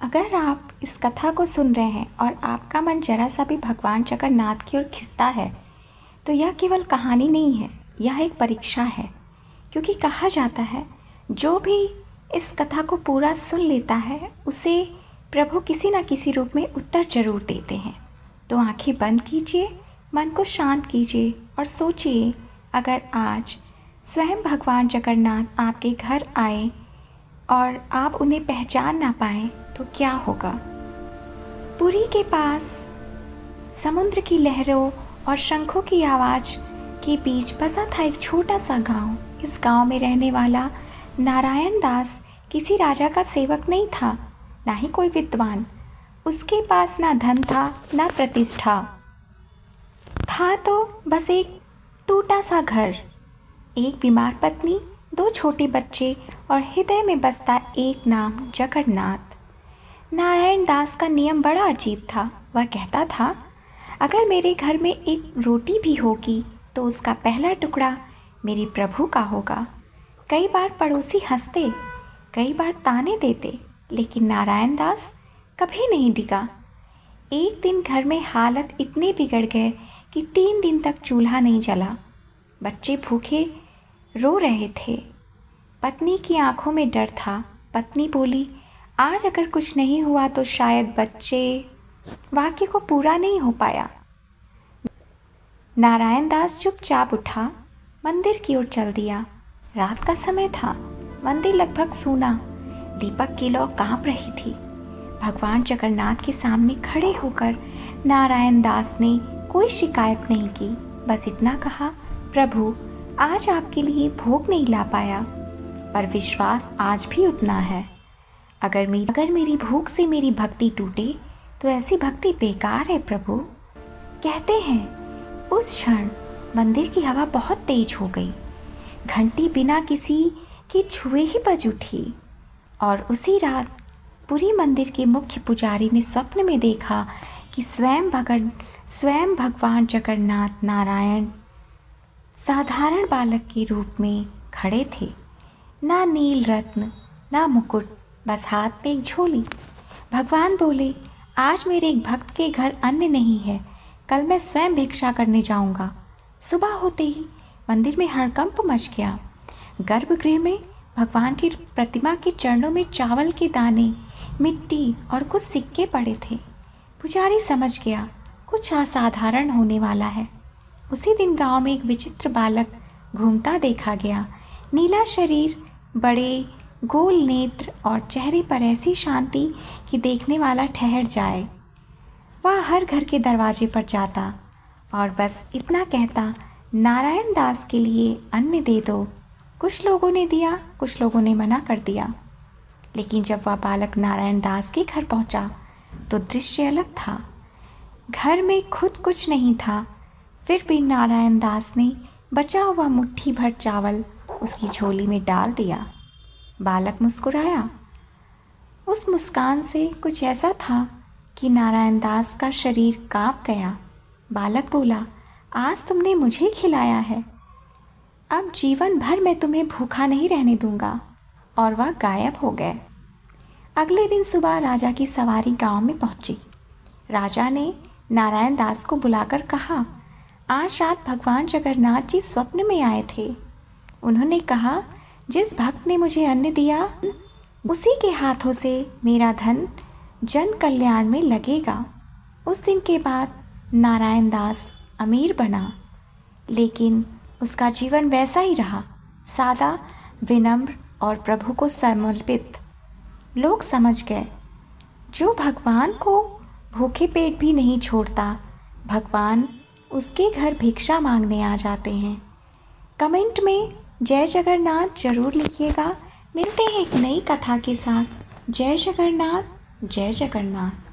अगर आप इस कथा को सुन रहे हैं और आपका मन जरा सा भी भगवान जगन्नाथ की ओर खिंचता है तो यह केवल कहानी नहीं है, यह एक परीक्षा है। क्योंकि कहा जाता है जो भी इस कथा को पूरा सुन लेता है उसे प्रभु किसी न किसी रूप में उत्तर जरूर देते हैं। तो आंखें बंद कीजिए, मन को शांत कीजिए और सोचिए, अगर आज स्वयं भगवान जगन्नाथ आपके घर आए और आप उन्हें पहचान ना पाएं तो क्या होगा। पुरी के पास समुद्र की लहरों और शंखों की आवाज़ के बीच बसा था एक छोटा सा गांव। इस गांव में रहने वाला नारायण दास किसी राजा का सेवक नहीं था, ना ही कोई विद्वान। उसके पास ना धन था ना प्रतिष्ठा था, तो बस एक टूटा सा घर, एक बीमार पत्नी, दो छोटे बच्चे और हृदय में बसता एक नाम जगन्नाथ। नारायण दास का नियम बड़ा अजीब था। वह कहता था, अगर मेरे घर में एक रोटी भी होगी तो उसका पहला टुकड़ा मेरे प्रभु का होगा। कई बार पड़ोसी हंसते, कई बार ताने देते, लेकिन नारायण दास कभी नहीं डिगा। एक दिन घर में हालत इतने बिगड़ गए कि 3 दिन तक चूल्हा नहीं जला। बच्चे भूखे रो रहे थे। पत्नी की आंखों में डर था। पत्नी बोली, आज अगर कुछ नहीं हुआ तो शायद बच्चे वाक्य को पूरा नहीं हो पाया। नारायण दास चुपचाप उठा, मंदिर की ओर चल दिया। रात का समय था, मंदिर लगभग सूना, दीपक की लौ कांप रही थी। भगवान जगन्नाथ के सामने खड़े होकर नारायण दास ने कोई शिकायत नहीं की, बस इतना कहा, प्रभु आज आपके लिए भोग नहीं ला पाया, पर विश्वास आज भी उतना है। अगर मेरी भूख से मेरी भक्ति टूटे तो ऐसी भक्ति बेकार है प्रभु। कहते हैं उस क्षण मंदिर की हवा बहुत तेज हो गई। घंटी बिना किसी के छुए ही बज उठी और उसी रात पूरी मंदिर के मुख्य पुजारी ने स्वप्न में देखा कि स्वयं भगवान जगन्नाथ नारायण साधारण बालक के रूप में खड़े थे। ना नील रत्न, ना मुकुट, बस हाथ में एक झोली। भगवान बोले, आज मेरे एक भक्त के घर अन्न नहीं है, कल मैं स्वयं भिक्षा करने जाऊंगा। सुबह होते ही मंदिर में हड़कंप मच गया। गर्भगृह में भगवान की प्रतिमा के चरणों में चावल के दाने, मिट्टी और कुछ सिक्के पड़े थे। पुजारी समझ गया कुछ असाधारण होने वाला है। उसी दिन गांव में एक विचित्र बालक घूमता देखा गया। नीला शरीर, बड़े गोल नेत्र और चेहरे पर ऐसी शांति कि देखने वाला ठहर जाए। वह हर घर के दरवाजे पर जाता और बस इतना कहता, नारायण दास के लिए अन्न दे दो। कुछ लोगों ने दिया, कुछ लोगों ने मना कर दिया। लेकिन जब वह बालक नारायण दास के घर पहुंचा तो दृश्य अलग था। घर में खुद कुछ नहीं था, फिर भी नारायण दास ने बचा हुआ मुट्ठी भर चावल उसकी झोली में डाल दिया। बालक मुस्कुराया। उस मुस्कान से कुछ ऐसा था कि नारायण दास का शरीर कांप गया। बालक बोला, आज तुमने मुझे खिलाया है, अब जीवन भर मैं तुम्हें भूखा नहीं रहने दूंगा। और वह गायब हो गए। अगले दिन सुबह राजा की सवारी गांव में पहुंची। राजा ने नारायण दास को बुलाकर कहा, आज रात भगवान जगन्नाथ जी स्वप्न में आए थे। उन्होंने कहा, जिस भक्त ने मुझे अन्न दिया उसी के हाथों से मेरा धन जन कल्याण में लगेगा। उस दिन के बाद नारायण दास अमीर बना, लेकिन उसका जीवन वैसा ही रहा, सादा, विनम्र और प्रभु को समर्पित। लोग समझ गए, जो भगवान को भूखे पेट भी नहीं छोड़ता, भगवान उसके घर भिक्षा मांगने आ जाते हैं। कमेंट में जय जगन्नाथ जरूर लिखिएगा। मिलते हैं एक नई कथा के साथ। जय जगन्नाथ, जय जगन्नाथ।